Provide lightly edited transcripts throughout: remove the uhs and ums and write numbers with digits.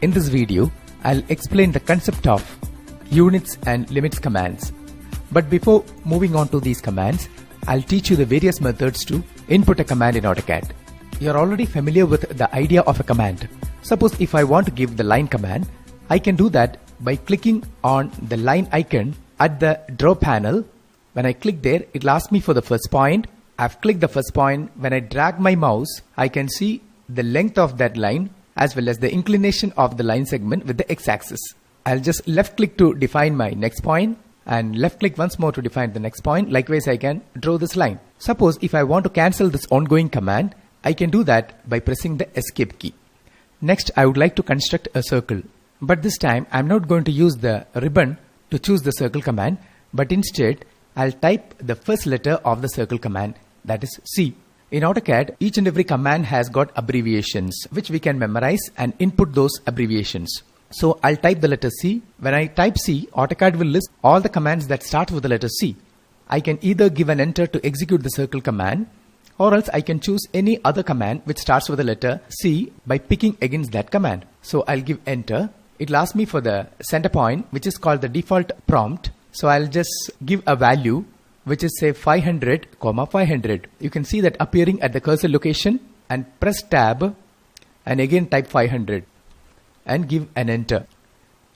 In this video, I'll explain the concept of units and limits commands. But before moving on to these commands, I'll teach you the various methods to input a command in AutoCAD. You're already familiar with the idea of a command. Suppose if I want to give the line command, I can do that by clicking on the line icon at the draw panel. When I click there, it'll ask me for the first point. I've clicked the first point. When I drag my mouse, I can see the length of that line as well as the inclination of the line segment with the x-axis. I'll just left click to define my next point and left click once more to define the next point. Likewise, I can draw this line. Suppose if I want to cancel this ongoing command, I can do that by pressing the escape key. Next, I would like to construct a circle. But this time, I'm not going to use the ribbon to choose the circle command, but instead, I'll type the first letter of the circle command, that is C. In AutoCAD, each and every command has got abbreviations, which we can memorize and input those abbreviations. So I'll type the letter C. When I type C, AutoCAD will list all the commands that start with the letter C. I can either give an enter to execute the circle command, or else I can choose any other command which starts with the letter C by picking against that command. So I'll give enter. It'll ask me for the center point, which is called the default prompt. So I'll just give a value which is say 500, 500. You can see that appearing at the cursor location, and press tab and again type 500 and give an enter.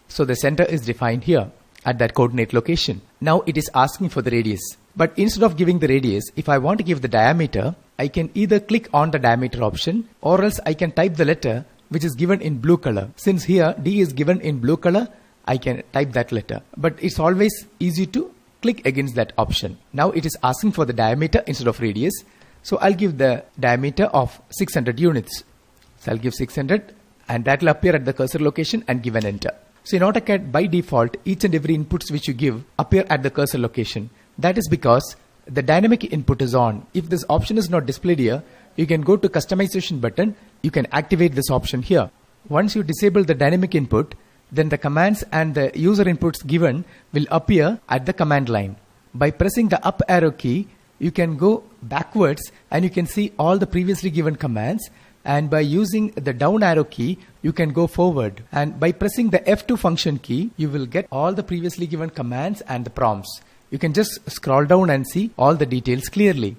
So the center is defined here at that coordinate location. Now it is asking for the radius. But instead of giving the radius, if I want to give the diameter, I can either click on the diameter option or else I can type the letter which is given in blue color. Since here D is given in blue color, I can type that letter. But it's always easy to click against that option. Now it is asking for the diameter instead of radius. So I'll give the diameter of 600 units. So I'll give 600 and that will appear at the cursor location and give an enter. So in AutoCAD, by default, each and every inputs which you give appear at the cursor location. That is because the dynamic input is on. If this option is not displayed here, you can go to customization button. You can activate this option here. Once you disable the dynamic input, then the commands and the user inputs given will appear at the command line. By pressing the up arrow key, you can go backwards and you can see all the previously given commands. And by using the down arrow key, you can go forward. And by pressing the F2 function key, you will get all the previously given commands and the prompts. You can just scroll down and see all the details clearly.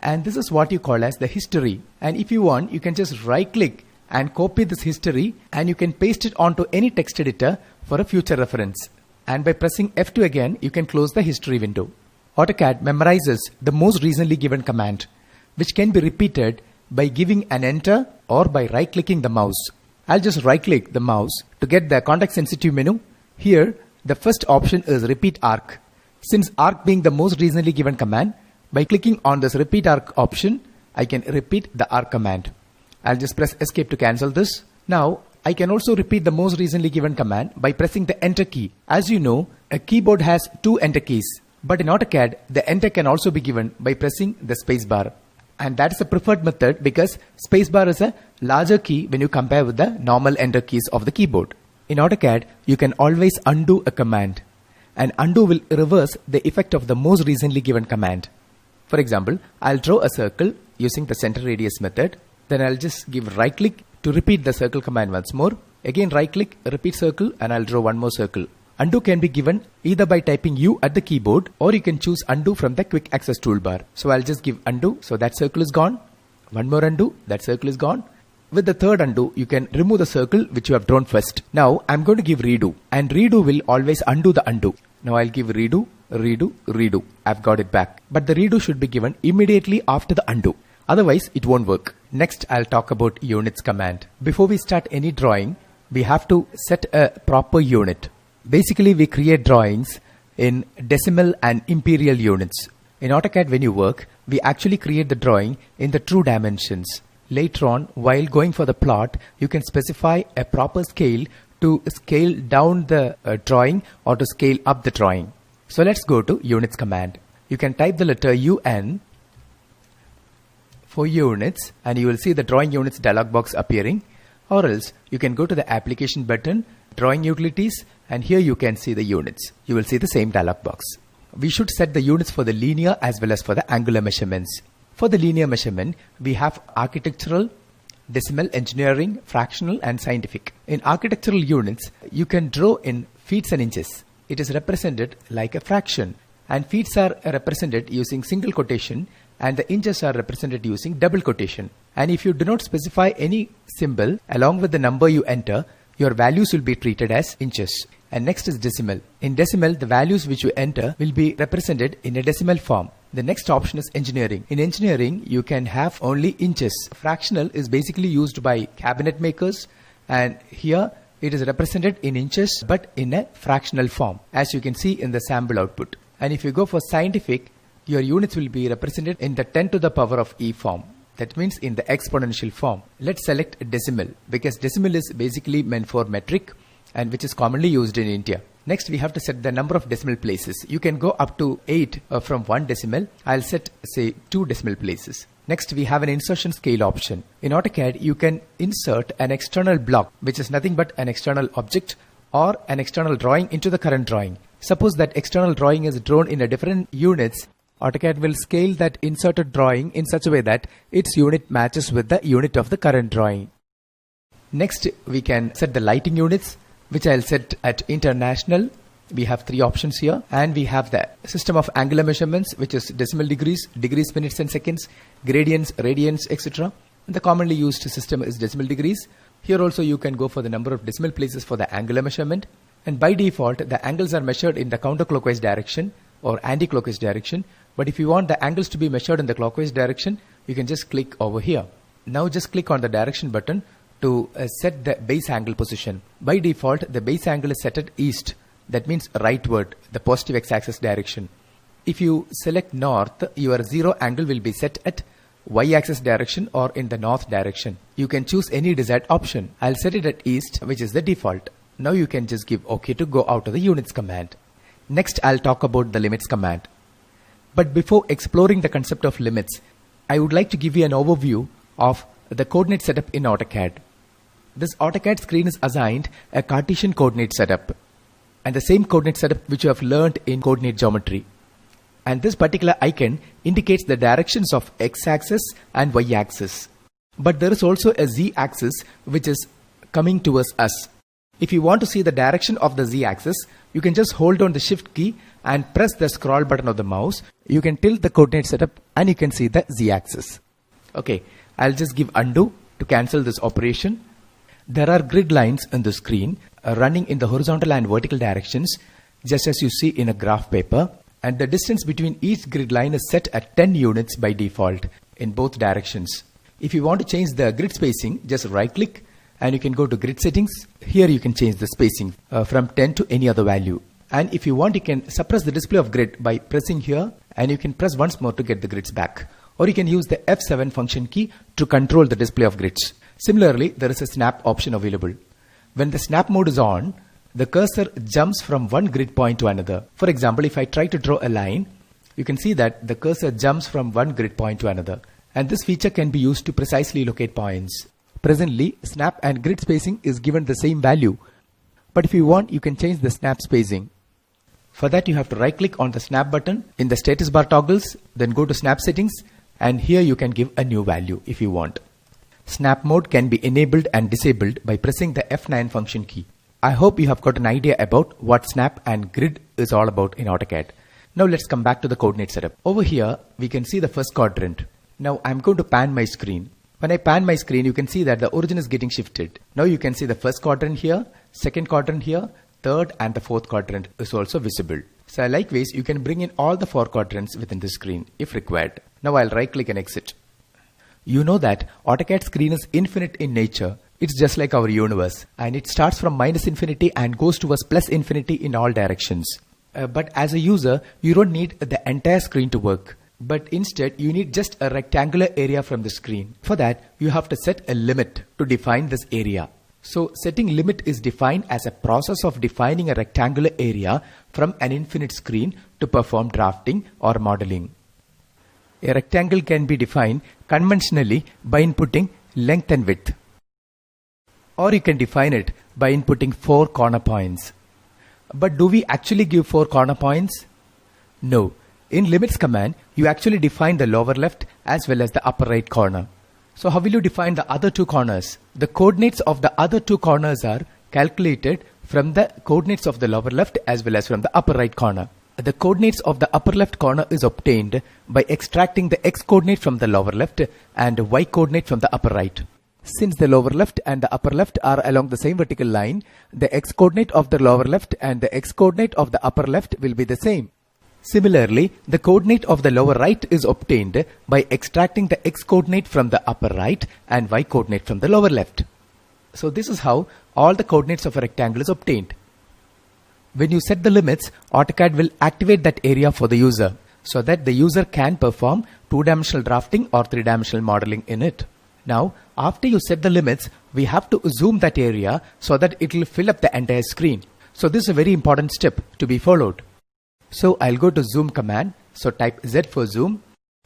And this is what you call as the history. And if you want, you can just right click and copy this history and you can paste it onto any text editor for a future reference. And by pressing F2 again, you can close the history window. AutoCAD memorizes the most recently given command, which can be repeated by giving an enter or by right clicking the mouse. I'll just right click the mouse to get the context sensitive menu. Here, the first option is repeat arc. Since arc being the most recently given command, by clicking on this repeat arc option, I can repeat the arc command. I'll just press escape to cancel this. Now, I can also repeat the most recently given command by pressing the enter key. As you know, a keyboard has two enter keys. But in AutoCAD, the enter can also be given by pressing the space bar. And that is a preferred method because space bar is a larger key when you compare with the normal enter keys of the keyboard. In AutoCAD, you can always undo a command. And undo will reverse the effect of the most recently given command. For example, I'll draw a circle using the center radius method. Then I'll just give right click to repeat the circle command once more. Again right click, repeat circle, and I'll draw one more circle. Undo can be given either by typing U at the keyboard or you can choose undo from the quick access toolbar. So I'll just give undo, so that circle is gone. One more undo, that circle is gone. With the third undo, you can remove the circle which you have drawn first. Now I'm going to give redo, and redo will always undo the undo. Now I'll give redo, redo, redo. I've got it back. But the redo should be given immediately after the undo. Otherwise, it won't work. Next, I'll talk about units command. Before we start any drawing, we have to set a proper unit. Basically, we create drawings in decimal and imperial units. In AutoCAD, when you work, we actually create the drawing in the true dimensions. Later on, while going for the plot, you can specify a proper scale to scale down the drawing or to scale up the drawing. So let's go to units command. You can type the letter UN for units and you will see the drawing units dialog box appearing, or else you can go to the application button, drawing utilities, and here you can see the units. You will see the same dialog box. We should set the units for the linear as well as for the angular measurements. For the linear measurement, we have architectural, decimal, engineering, fractional and scientific. In architectural units, you can draw in feet and inches. It is represented like a fraction, and feet are represented using single quotation and the inches are represented using double quotation. And if you do not specify any symbol along with the number you enter, your values will be treated as inches. And next is decimal. In decimal, the values which you enter will be represented in a decimal form. The next option is engineering. In engineering, you can have only inches. Fractional is basically used by cabinet makers, and here it is represented in inches but in a fractional form, as you can see in the sample output. And if you go for scientific, your units will be represented in the 10 to the power of e form. That means in the exponential form. Let's select decimal, because decimal is basically meant for metric and which is commonly used in India. Next, we have to set the number of decimal places. You can go up to 8 from 1 decimal. I'll set, say, 2 decimal places. Next, we have an insertion scale option. In AutoCAD, you can insert an external block, which is nothing but an external object or an external drawing into the current drawing. Suppose that external drawing is drawn in a different units. AutoCAD will scale that inserted drawing in such a way that its unit matches with the unit of the current drawing. Next, we can set the lighting units, which I'll set at international. We have 3 options here, and we have the system of angular measurements, which is decimal degrees, degrees, minutes and seconds, gradients, radians, etc. The commonly used system is decimal degrees. Here also you can go for the number of decimal places for the angular measurement, and by default the angles are measured in the counterclockwise direction or anti-clockwise direction. But if you want the angles to be measured in the clockwise direction, you can just click over here. Now just click on the direction button to set the base angle position. By default, the base angle is set at east. That means rightward, the positive x-axis direction. If you select north, your 0 angle will be set at y-axis direction or in the north direction. You can choose any desired option. I'll set it at east, which is the default. Now you can just give OK to go out of the units command. Next, I'll talk about the limits command. But before exploring the concept of limits, I would like to give you an overview of the coordinate setup in AutoCAD. This AutoCAD screen is assigned a Cartesian coordinate setup, and the same coordinate setup which you have learned in coordinate geometry. And this particular icon indicates the directions of x-axis and y-axis. But there is also a z-axis which is coming towards us. If you want to see the direction of the z-axis, you can just hold on the shift key and press the scroll button of the mouse. You can tilt the coordinate setup and you can see the z-axis. Okay, I'll just give undo to cancel this operation. There are grid lines on the screen running in the horizontal and vertical directions, just as you see in a graph paper, and the distance between each grid line is set at 10 units by default in both directions. If you want to change the grid spacing, just right click and you can go to grid settings. Here you can change the spacing from 10 to any other value. And if you want, you can suppress the display of grid by pressing here, and you can press once more to get the grids back. Or you can use the F7 function key to control the display of grids. Similarly, there is a snap option available. When the snap mode is on, the cursor jumps from one grid point to another. For example, if I try to draw a line, you can see that the cursor jumps from one grid point to another. And this feature can be used to precisely locate points. Presently, snap and grid spacing is given the same value. But if you want, you can change the snap spacing. For that, you have to right click on the snap button in the status bar toggles, then go to snap settings, and here you can give a new value if you want. Snap mode can be enabled and disabled by pressing the F9 function key. I hope you have got an idea about what snap and grid is all about in AutoCAD. Now let's come back to the coordinate setup. Over here, we can see the first quadrant. Now I'm going to pan my screen. When I pan my screen, you can see that the origin is getting shifted. Now you can see the first quadrant here, second quadrant here, third and the fourth quadrant is also visible. So likewise, you can bring in all the 4 quadrants within the screen if required. Now I'll right click and exit. You know that AutoCAD screen is infinite in nature. It's just like our universe, and it starts from minus infinity and goes towards plus infinity in all directions. But as a user, you don't need the entire screen to work. But instead, you need just a rectangular area from the screen. For that, you have to set a limit to define this area. So setting limit is defined as a process of defining a rectangular area from an infinite screen to perform drafting or modeling. A rectangle can be defined conventionally by inputting length and width. Or you can define it by inputting 4 corner points. But do we actually give 4 corner points? No. In limits command, you actually define the lower left as well as the upper right corner. So how will you define the other two corners? The coordinates of the other two corners are calculated from the coordinates of the lower left as well as from the upper right corner. The coordinates of the upper left corner is obtained by extracting the x coordinate from the lower left and y coordinate from the upper right. Since the lower left and the upper left are along the same vertical line, the x coordinate of the lower left and the x coordinate of the upper left will be the same. Similarly, the coordinate of the lower right is obtained by extracting the x coordinate from the upper right and y coordinate from the lower left. So this is how all the coordinates of a rectangle is obtained. When you set the limits, AutoCAD will activate that area for the user so that the user can perform two-dimensional drafting or three-dimensional modeling in it. Now, after you set the limits, we have to zoom that area so that it will fill up the entire screen. So this is a very important step to be followed. So I'll go to zoom command. So type Z for zoom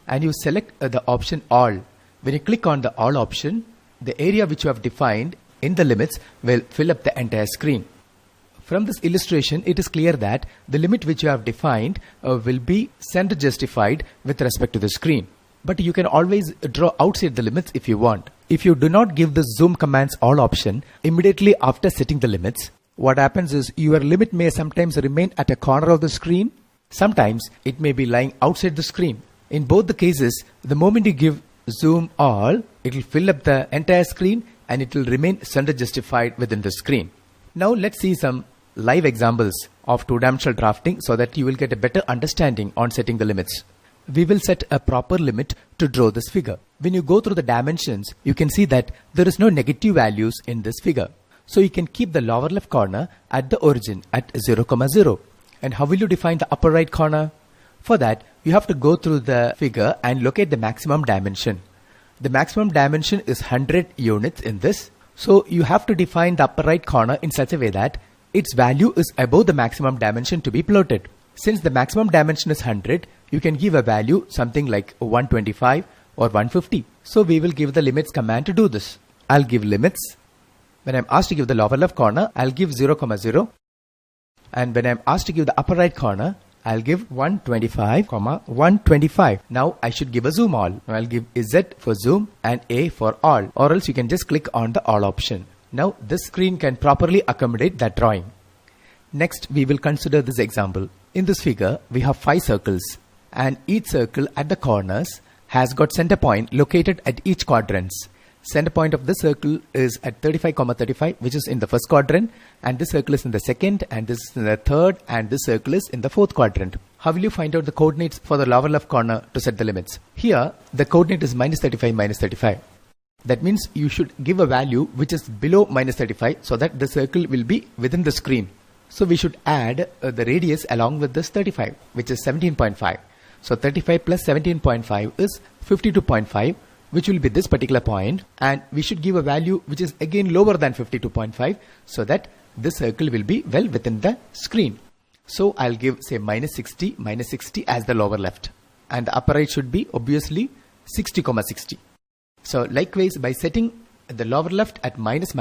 and you select the option all. When you click on the all option, the area which you have defined in the limits will fill up the entire screen. From this illustration, it is clear that the limit which you have defined will be center justified with respect to the screen. But you can always draw outside the limits if you want. If you do not give the zoom commands all option immediately after setting the limits, what happens is your limit may sometimes remain at a corner of the screen. Sometimes it may be lying outside the screen. In both the cases, the moment you give zoom all, it will fill up the entire screen and it will remain center justified within the screen. Now let's see some live examples of two-dimensional drafting so that you will get a better understanding on setting the limits. We will set a proper limit to draw this figure. When you go through the dimensions, you can see that there is no negative values in this figure. So you can keep the lower left corner at the origin at 0, 0. And how will you define the upper right corner? For that, you have to go through the figure and locate the maximum dimension. The maximum dimension is 100 units in this. So you have to define the upper right corner in such a way that its value is above the maximum dimension to be plotted. Since the maximum dimension is 100, you can give a value something like 125 or 150. So we will give the limits command to do this. I'll give limits. When I'm asked to give the lower left corner, I'll give 0, 0. And when I'm asked to give the upper right corner, I'll give 125, 125. Now I should give a zoom all. I'll give Z for zoom and A for all, or else you can just click on the all option. Now this screen can properly accommodate that drawing. Next, we will consider this example. In this figure, we have 5 circles and each circle at the corners has got center point located at each quadrants. Center point of this circle is at 35, 35, which is in the first quadrant, and this circle is in the second, and this is in the third, and this circle is in the fourth quadrant. How will you find out the coordinates for the lower left corner to set the limits? Here, the coordinate is minus 35, minus 35. That means you should give a value which is below minus 35 so that the circle will be within the screen. So we should add the radius along with this 35, which is 17.5. So 35 plus 17.5 is 52.5, which will be this particular point, and we should give a value which is again lower than 52.5 so that this circle will be well within the screen. So I'll give say minus 60 as the lower left, and the upper right should be obviously 60, 60. So likewise, by setting the lower left at minus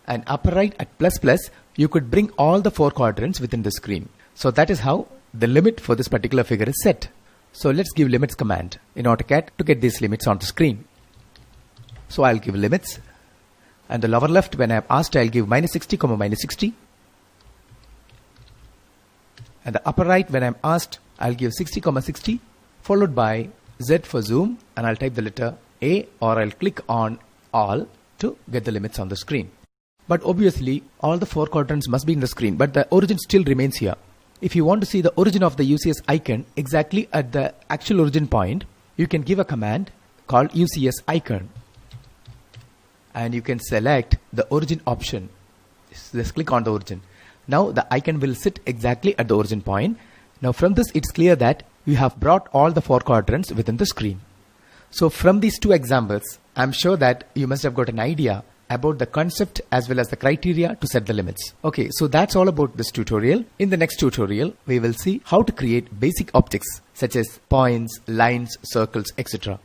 and upper right at plus, you could bring all the 4 quadrants within the screen. So that is how the limit for this particular figure is set. So let's give limits command in AutoCAD to get these limits on the screen. So I'll give limits, and the lower left, when I'm asked, I'll give minus 60, minus 60. And the upper right, when I'm asked, I'll give 60, 60, followed by Z for zoom, and I'll type the letter A, or I'll click on all to get the limits on the screen. But obviously, all the 4 quadrants must be in the screen, but the origin still remains here. If you want to see the origin of the UCS icon exactly at the actual origin point, you can give a command called UCS icon. And you can select the origin option. Just click on the origin. Now the icon will sit exactly at the origin point. Now from this, it's clear that you have brought all the 4 quadrants within the screen. So from these 2 examples, I'm sure that you must have got an idea about the concept as well as the criteria to set the limits. Okay, so that's all about this tutorial. In the next tutorial, we will see how to create basic objects such as points, lines, circles, etc.